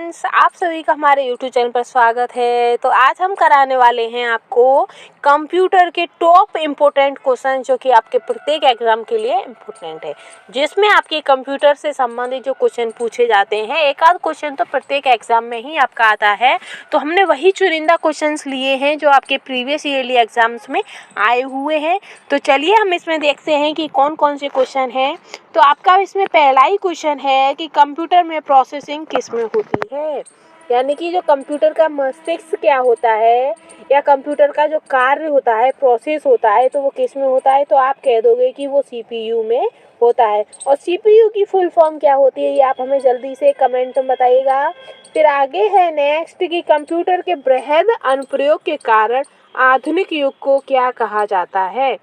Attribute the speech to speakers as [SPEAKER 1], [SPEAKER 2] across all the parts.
[SPEAKER 1] Friends, आप सभी का हमारे यूट्यूब चैनल पर स्वागत है। तो आज हम कराने वाले हैं आपको कंप्यूटर के टॉप इम्पोर्टेंट क्वेश्चन जो कि आपके प्रत्येक एग्जाम के लिए इम्पोर्टेंट है, जिसमें आपके कंप्यूटर से संबंधित जो क्वेश्चन पूछे जाते हैं। एक आध क्वेश्चन तो प्रत्येक एग्जाम में ही आपका आता है, तो हमने वही चुनिंदा क्वेश्चंस लिए हैं जो आपके प्रीवियस ईयरली एग्जाम्स में आए हुए हैं। तो चलिए हम इसमें देखते हैं कि कौन कौन से क्वेश्चन हैं। तो आपका इसमें पहला ही क्वेश्चन है कि कंप्यूटर में प्रोसेसिंग किस में होती है, यानी कि जो कंप्यूटर का मस्तिष्क क्या होता है या कंप्यूटर का जो कार्य होता है, प्रोसेस होता है, तो वो किस में होता है। तो आप कह दोगे कि वो सीपीयू में होता है। और सीपीयू की फुल फॉर्म क्या होती है, ये आप हमें जल्दी से कमेंट में बताइएगा। फिर आगे है नेक्स्ट कि कंप्यूटर के बृहद अनुप्रयोग के कारण आधुनिक युग को क्या कहा जाता है,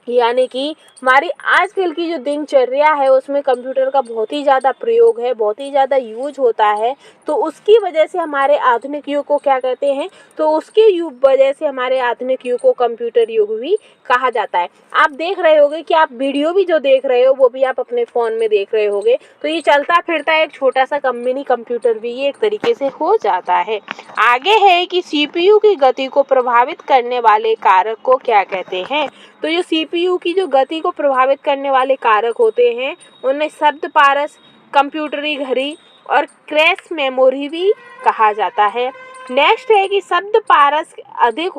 [SPEAKER 1] यानी कि हमारी आजकल की जो दिनचर्या है उसमें कंप्यूटर का बहुत ही ज़्यादा प्रयोग है, बहुत ही ज़्यादा यूज होता है। तो उसकी वजह से हमारे आधुनिक युग को क्या कहते हैं, तो उसके युग वजह से हमारे आधुनिक युग को कंप्यूटर युग भी कहा जाता है। आप देख रहे होंगे कि आप वीडियो भी जो देख रहे हो वो भी आप अपने फ़ोन में देख रहे होंगे। तो ये चलता फिरता एक छोटा सा मिनी कंप्यूटर भी ये एक तरीके से हो जाता है। आगे है कि सीपीयू की गति को प्रभावित करने वाले कारक को क्या कहते हैं। तो जो सीपीयू की जो गति को प्रभावित करने वाले कारक होते हैं उन्हें शब्द पारस, कंप्यूटरी घड़ी और क्रैश मेमोरी भी कहा जाता है। नेक्स्ट है कि शब्द पारस अधिक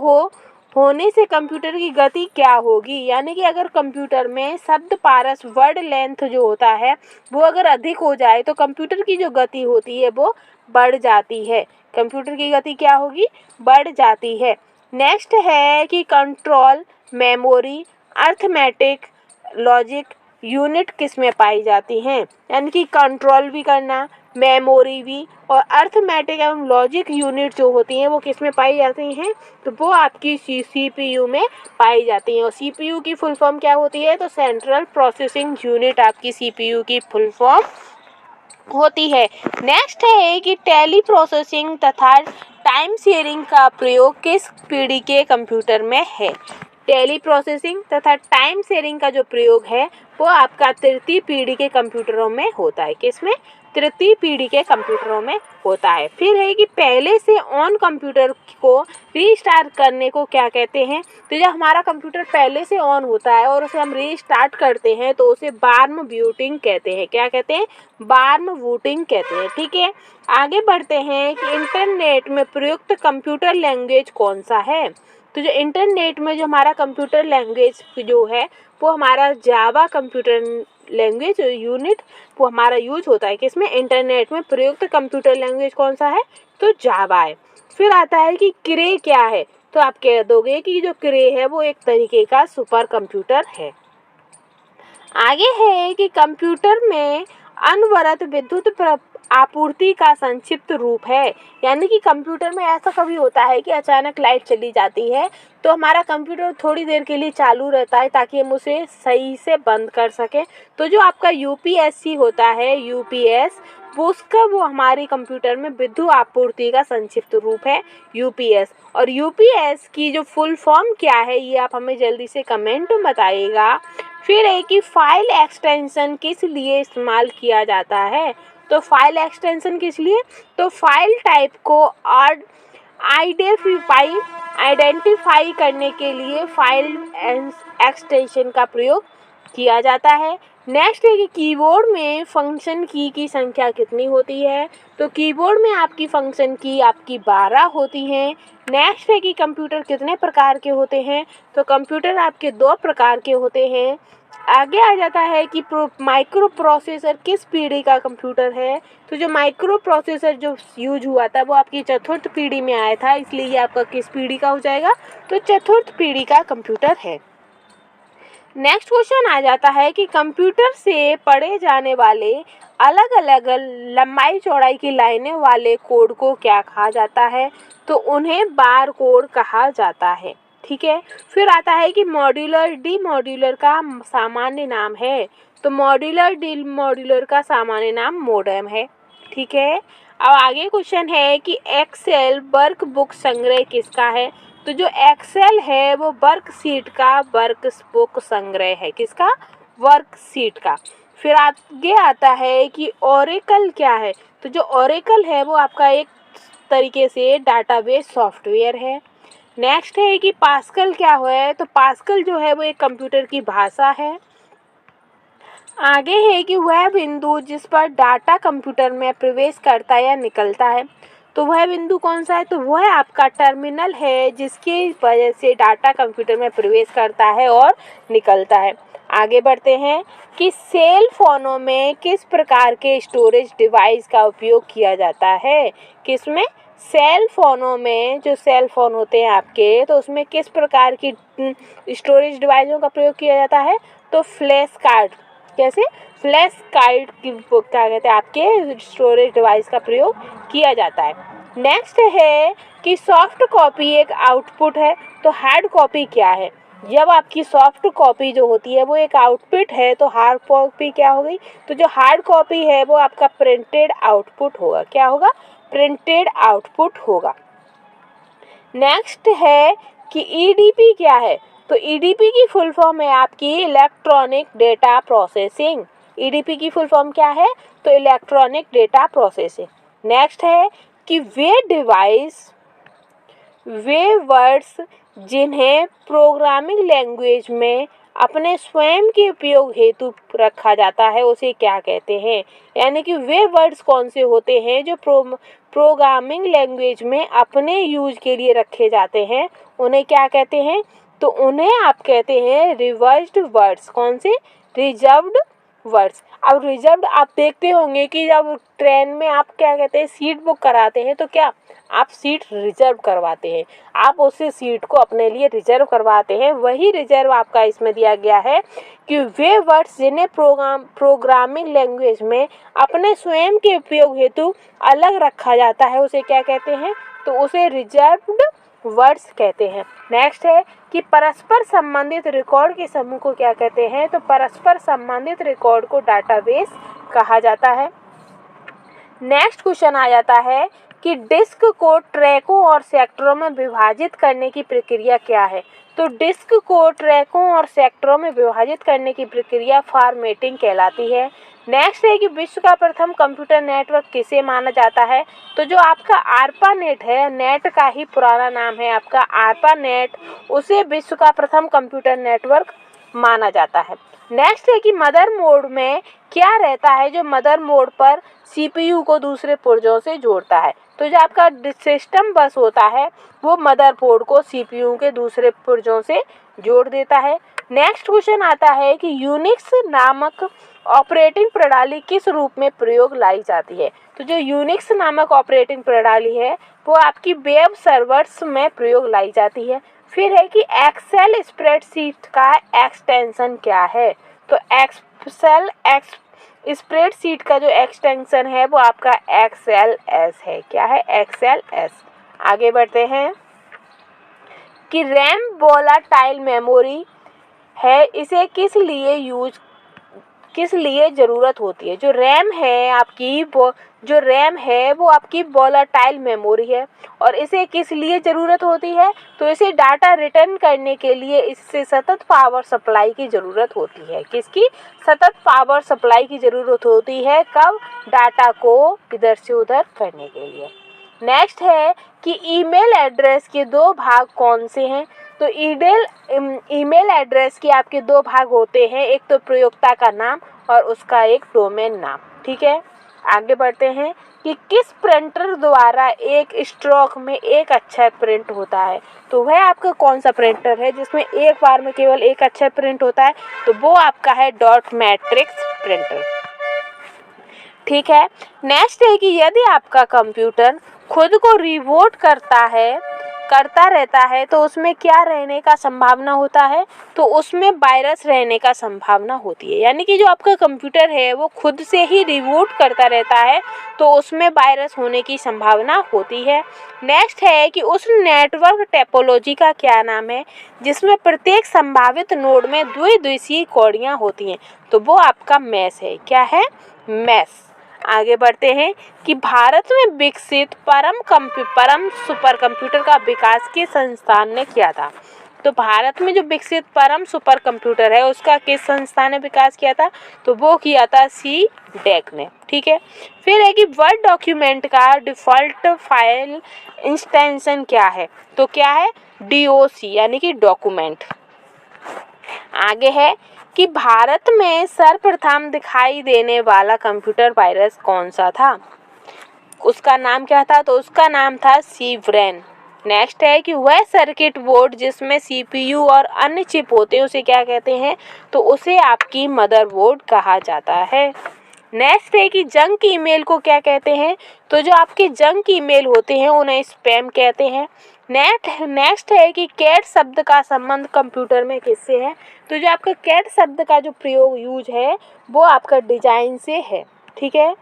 [SPEAKER 1] होने से कंप्यूटर की गति क्या होगी, यानी कि अगर कंप्यूटर में शब्द पारस वर्ड लेंथ जो होता है वो अगर अधिक हो जाए तो कंप्यूटर की जो गति होती है वो बढ़ जाती है। कंप्यूटर की गति क्या होगी, बढ़ जाती है। नेक्स्ट है कि control, memory, arithmetic, logic unit किस में पाई जाती हैं, यानी कि कंट्रोल भी करना, मेमोरी भी और अर्थमेटिक एवं लॉजिक यूनिट जो होती हैं वो किस में पाई जाती हैं, तो वो आपकी सीपीयू में पाई जाती हैं। और सीपीयू की फुल फॉर्म क्या होती है, तो सेंट्रल प्रोसेसिंग यूनिट आपकी सीपीयू की फुल फॉर्म होती है। नेक्स्ट है कि टेली प्रोसेसिंग तथा टाइम शेयरिंग का प्रयोग किस पीढ़ी के कंप्यूटर में है। टेली प्रोसेसिंग तथा टाइम शेयरिंग का जो प्रयोग है वो आपका तृतीय पीढ़ी के कंप्यूटरों में होता है। किसमें, तृतीय पीढ़ी के कंप्यूटरों में होता है। फिर है कि पहले से ऑन कंप्यूटर को रीस्टार्ट करने को क्या कहते हैं। तो जब हमारा कंप्यूटर पहले से ऑन होता है और उसे हम रीस्टार्ट करते हैं तो उसे वार्म बूटिंग कहते हैं। क्या कहते हैं, वार्म बूटिंग कहते हैं। ठीक है, आगे बढ़ते हैं कि इंटरनेट में प्रयुक्त कंप्यूटर लैंग्वेज कौन सा है। तो जो इंटरनेट में जो हमारा कंप्यूटर लैंग्वेज जो है वो हमारा जावा कंप्यूटर लैंग्वेज यूनिट वो हमारा यूज होता है। किसमें, इंटरनेट में प्रयुक्त कंप्यूटर लैंग्वेज कौन सा है, तो जावा है। फिर आता है कि क्रे क्या है, तो आप कह दोगे कि जो क्रे है वो एक तरीके का सुपर कंप्यूटर है। आगे है कि कंप्यूटर में अनवरत विद्युत आपूर्ति का संक्षिप्त रूप है, यानी कि कंप्यूटर में ऐसा कभी होता है कि अचानक लाइट चली जाती है तो हमारा कंप्यूटर थोड़ी देर के लिए चालू रहता है ताकि हम उसे सही से बंद कर सकें। तो जो आपका यूपीएससी होता है, यूपीएस, वो हमारी कंप्यूटर में विद्युत आपूर्ति का संक्षिप्त रूप है, यूपीएस। और यूपीएस की जो फुल फॉर्म क्या है ये आप हमें जल्दी से कमेंट में बताइएगा। फिर है कि फाइल एक्सटेंशन किस लिए इस्तेमाल किया जाता है। तो फाइल एक्सटेंशन किस लिए, तो फाइल टाइप को आइडेंटिफाई करने के लिए फाइल एक्सटेंशन का प्रयोग किया जाता है। नेक्स्ट है कि कीबोर्ड में फंक्शन की संख्या कितनी होती है। तो कीबोर्ड में आपकी फंक्शन की आपकी 12 होती हैं। नेक्स्ट है कि कंप्यूटर कितने प्रकार के होते हैं। तो कंप्यूटर आपके 2 प्रकार के होते हैं। आगे आ जाता है कि माइक्रो प्रोसेसर किस पीढ़ी का कंप्यूटर है। तो जो माइक्रो प्रोसेसर जो यूज हुआ था वो आपकी चतुर्थ पीढ़ी में आया था, इसलिए ये आपका किस पीढ़ी का हो जाएगा, तो चतुर्थ पीढ़ी का कंप्यूटर है। नेक्स्ट क्वेश्चन आ जाता है कि कंप्यूटर से पढ़े जाने वाले अलग अलग लंबाई चौड़ाई की लाइनें वाले कोड को क्या कहा जाता है। तो उन्हें बार कोड कहा जाता है। ठीक है, फिर आता है कि मॉड्यूलर डीमॉड्यूलर का सामान्य नाम है। तो मॉड्यूलर डीमॉड्यूलर का सामान्य नाम मोडेम है। ठीक है, अब आगे क्वेश्चन है कि एक्सेल वर्कबुक संग्रह किसका है। तो जो एक्सेल है वो वर्कशीट का वर्कबुक संग्रह है। किसका, वर्कशीट का। फिर आगे आता है कि ओरेकल क्या है। तो जो ओरेकल है वो आपका एक तरीके से डाटाबेस सॉफ्टवेयर है। नेक्स्ट है कि पास्कल क्या है, तो पास्कल जो है वो एक कंप्यूटर की भाषा है। आगे है कि वह बिंदु जिस पर डाटा कंप्यूटर में प्रवेश करता है या निकलता है, तो वह बिंदु कौन सा है, तो वह आपका टर्मिनल है जिसकी वजह से डाटा कंप्यूटर में प्रवेश करता है और निकलता है। आगे बढ़ते हैं कि सेल फोनों में किस प्रकार के स्टोरेज डिवाइस का उपयोग किया जाता है। किसमें, सेल फोनों में, जो सेल फोन होते हैं आपके, तो उसमें किस प्रकार की स्टोरेज डिवाइसों का प्रयोग किया जाता है, तो फ्लैश कार्ड, कैसे, फ्लैश कार्ड की क्या कहते हैं आपके स्टोरेज डिवाइस का प्रयोग किया जाता है। नेक्स्ट है कि सॉफ्ट कॉपी एक आउटपुट है, तो हार्ड कॉपी क्या है। जब आपकी सॉफ्ट कॉपी जो होती है वो एक आउटपुट है, तो हार्ड कॉपी क्या हो गई, तो जो हार्ड कॉपी है वो आपका प्रिंटेड आउटपुट होगा। क्या होगा, प्रिंटेड आउटपुट होगा। नेक्स्ट है कि ईडीपी क्या है, तो ईडीपी की फुल फॉर्म है आपकी इलेक्ट्रॉनिक डेटा प्रोसेसिंग। ईडीपी की फुल फॉर्म क्या है, तो इलेक्ट्रॉनिक डेटा प्रोसेसिंग। नेक्स्ट है कि वे वर्ड्स जिन्हें प्रोग्रामिंग लैंग्वेज में अपने स्वयं के उपयोग हेतु रखा जाता है उसे क्या कहते हैं। यानी कि वे वर्ड्स कौन से होते हैं जो प्रोग्रामिंग लैंग्वेज में अपने यूज के लिए रखे जाते हैं, उन्हें क्या कहते हैं, तो उन्हें आप कहते हैं रिजर्व्ड वर्ड्स। कौन से, रिजर्व्ड वर्ड्स। अब रिजर्व्ड आप देखते होंगे कि जब ट्रेन में आप क्या कहते हैं, सीट बुक कराते हैं, तो क्या आप सीट रिजर्व करवाते हैं, आप उसी सीट को अपने लिए रिजर्व करवाते हैं। वही रिजर्व आपका इसमें दिया गया है कि वे वर्ड्स जिन्हें प्रोग्रामिंग लैंग्वेज में अपने स्वयं के उपयोग हेतु अलग रखा जाता है उसे क्या कहते हैं, तो उसे रिजर्व्ड वर्ड्स कहते हैं। नेक्स्ट है कि परस्पर संबंधित रिकॉर्ड के समूह को क्या कहते हैं, तो परस्पर संबंधित रिकॉर्ड को डाटाबेस कहा जाता है। नेक्स्ट क्वेश्चन आ जाता है कि डिस्क को ट्रैकों और सेक्टरों में विभाजित करने की प्रक्रिया क्या है, तो डिस्क को ट्रैकों और सेक्टरों में विभाजित करने की प्रक्रिया फॉर्मेटिंग कहलाती है। नेक्स्ट है कि विश्व का प्रथम कंप्यूटर नेटवर्क किसे माना जाता है, तो जो आपका आरपा नेट है, नेट का ही पुराना नाम है आपका आरपा नेट, उसे विश्व का प्रथम कंप्यूटर नेटवर्क माना जाता है। नेक्स्ट है कि मदर मोड में क्या रहता है जो मदर मोड पर सीपीयू को दूसरे पुर्जों से जोड़ता है, तो जो आपका सिस्टम बस होता है वो मदरबोर्ड को सीपीयू के दूसरे पुर्जों से जोड़ देता है। नेक्स्ट क्वेश्चन आता है कि यूनिक्स नामक ऑपरेटिंग प्रणाली किस रूप में प्रयोग लाई जाती है, तो जो यूनिक्स नामक ऑपरेटिंग प्रणाली है वो आपकी वेब सर्वर्स में प्रयोग लाई जाती है। फिर है कि एक्सेल स्प्रेडशीट का एक्सटेंशन क्या है, तो एक्सेल स्प्रेडशीट का जो एक्सटेंशन है वो आपका XLS है। क्या है, XLS। आगे बढ़ते हैं कि रैम वोलाटाइल मेमोरी है, इसे किस लिए ज़रूरत होती है। जो रैम है आपकी वो आपकी वोलाटाइल मेमोरी है और इसे किस लिए ज़रूरत होती है, तो इसे डाटा रिटर्न करने के लिए इससे सतत पावर सप्लाई की ज़रूरत होती है। किसकी, सतत पावर सप्लाई की ज़रूरत होती है, कब, डाटा को इधर से उधर करने के लिए। नेक्स्ट है कि ईमेल एड्रेस के दो भाग कौन से हैं, तो ईमेल एड्रेस के आपके दो भाग होते हैं, एक तो प्रयोक्ता का नाम और उसका एक डोमेन नाम। ठीक है, आगे बढ़ते हैं कि किस प्रिंटर द्वारा एक स्ट्रोक में एक अक्षर प्रिंट होता है, तो वह आपका कौन सा प्रिंटर है जिसमें एक बार में केवल एक अक्षर प्रिंट होता है, तो वो आपका है डॉट मैट्रिक्स प्रिंटर। ठीक है, नेक्स्ट है कि यदि आपका कंप्यूटर खुद को रिबूट करता रहता है तो उसमें क्या रहने का संभावना होता है, तो उसमें वायरस रहने का संभावना होती है। यानी कि जो आपका कंप्यूटर है वो खुद से ही रिबूट करता रहता है तो उसमें वायरस होने की संभावना होती है। नेक्स्ट है कि उस नेटवर्क टोपोलॉजी का क्या नाम है जिसमें प्रत्येक संभावित नोड में द्विदिशीय कौड़ियाँ होती हैं, तो वो आपका मैश है। क्या है, मैश। आगे बढ़ते हैं कि भारत में विकसित परम सुपर कंप्यूटर का विकास किस संस्थान ने किया था, तो भारत में जो विकसित परम सुपर कंप्यूटर है उसका किस संस्था ने विकास किया था? तो वो किया था CDEC ने। ठीक है। फिर है कि वर्ड डॉक्यूमेंट का डिफ़ॉल्ट फाइल एक्सटेंशन क्या है? तो क्या है? DOC यानी कि डॉक्यूमेंट। आगे है कि भारत में सर्वप्रथम दिखाई देने वाला कंप्यूटर वायरस कौन सा था? उसका नाम क्या था? तो उसका नाम था सीवरेन। नेक्स्ट है कि वह सर्किट बोर्ड जिसमें CPU और अन्य चिप होते हैं उसे क्या कहते हैं? तो उसे आपकी मदरबोर्ड कहा जाता है। नेक्स्ट है कि जंक ईमेल को क्या कहते हैं? तो जो आपके जंक ईमेल होते हैं उन्हें स्पैम कहते हैं। नेक्स्ट है कि कैट शब्द का संबंध कंप्यूटर में किससे है? तो जो आपका कैट शब्द का जो प्रयोग यूज है वो आपका डिजाइन से है। ठीक है।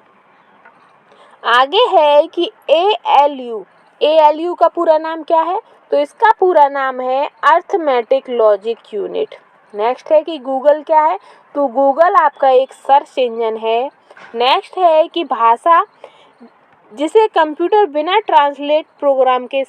[SPEAKER 1] आगे है कि ALU का पूरा नाम क्या है? तो इसका पूरा नाम है अर्थमेटिक लॉजिक यूनिट। नेक्स्ट है कि गूगल क्या है? तो गूगल आपका एक सर्च इंजन है। नेक्स्ट है कि भाषा जिसे कंप्यूटर बिना ट्रांसलेट प्रोग्राम के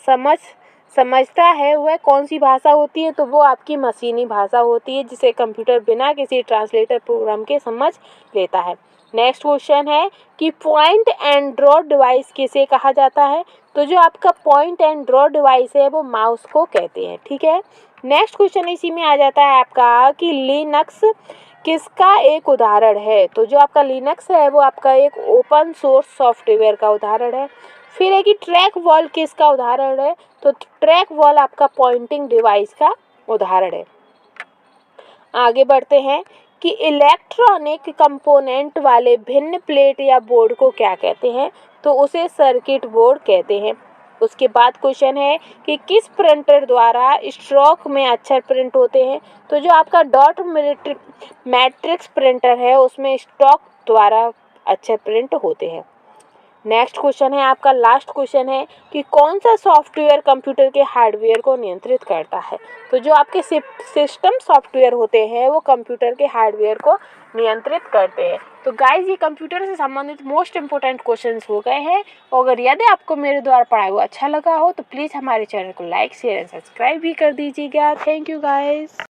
[SPEAKER 1] समझता है वह कौन सी भाषा होती है? तो वो आपकी मशीनी भाषा होती है जिसे कंप्यूटर बिना किसी ट्रांसलेटर प्रोग्राम के समझ लेता है। नेक्स्ट क्वेश्चन है कि पॉइंट एंड ड्रॉ डिवाइस किसे कहा जाता है? तो जो आपका पॉइंट एंड ड्रॉ डिवाइस है वो माउस को कहते हैं। ठीक है। नेक्स्ट क्वेश्चन इसी में आ जाता है आपका कि लिनक्स किसका एक उदाहरण है? तो जो आपका लिनक्स है वो आपका एक ओपन सोर्स सॉफ्टवेयर का उदाहरण है। फिर है कि ट्रैक वॉल किसका उदाहरण है? तो ट्रैक वॉल आपका पॉइंटिंग डिवाइस का उदाहरण है। आगे बढ़ते हैं कि इलेक्ट्रॉनिक कंपोनेंट वाले भिन्न प्लेट या बोर्ड को क्या कहते हैं? तो उसे सर्किट बोर्ड कहते हैं। उसके बाद क्वेश्चन है कि किस प्रिंटर द्वारा स्ट्रोक में अक्षर प्रिंट होते हैं? तो जो आपका डॉट मैट्रिक्स प्रिंटर है उसमें स्ट्रोक द्वारा अक्षर प्रिंट होते हैं। नेक्स्ट क्वेश्चन है आपका लास्ट क्वेश्चन है कि कौन सा सॉफ्टवेयर कंप्यूटर के हार्डवेयर को नियंत्रित करता है? तो जो आपके सिस्टम सॉफ्टवेयर होते हैं वो कंप्यूटर के हार्डवेयर को नियंत्रित करते हैं। तो गाइज ये कंप्यूटर से संबंधित मोस्ट इंपोर्टेंट क्वेश्चंस हो गए हैं। और अगर यदि आपको मेरे द्वारा पढ़ाया हुआ अच्छा लगा हो तो प्लीज़ हमारे चैनल को लाइक शेयर एंड सब्सक्राइब भी कर दीजिएगा। Thank you guys.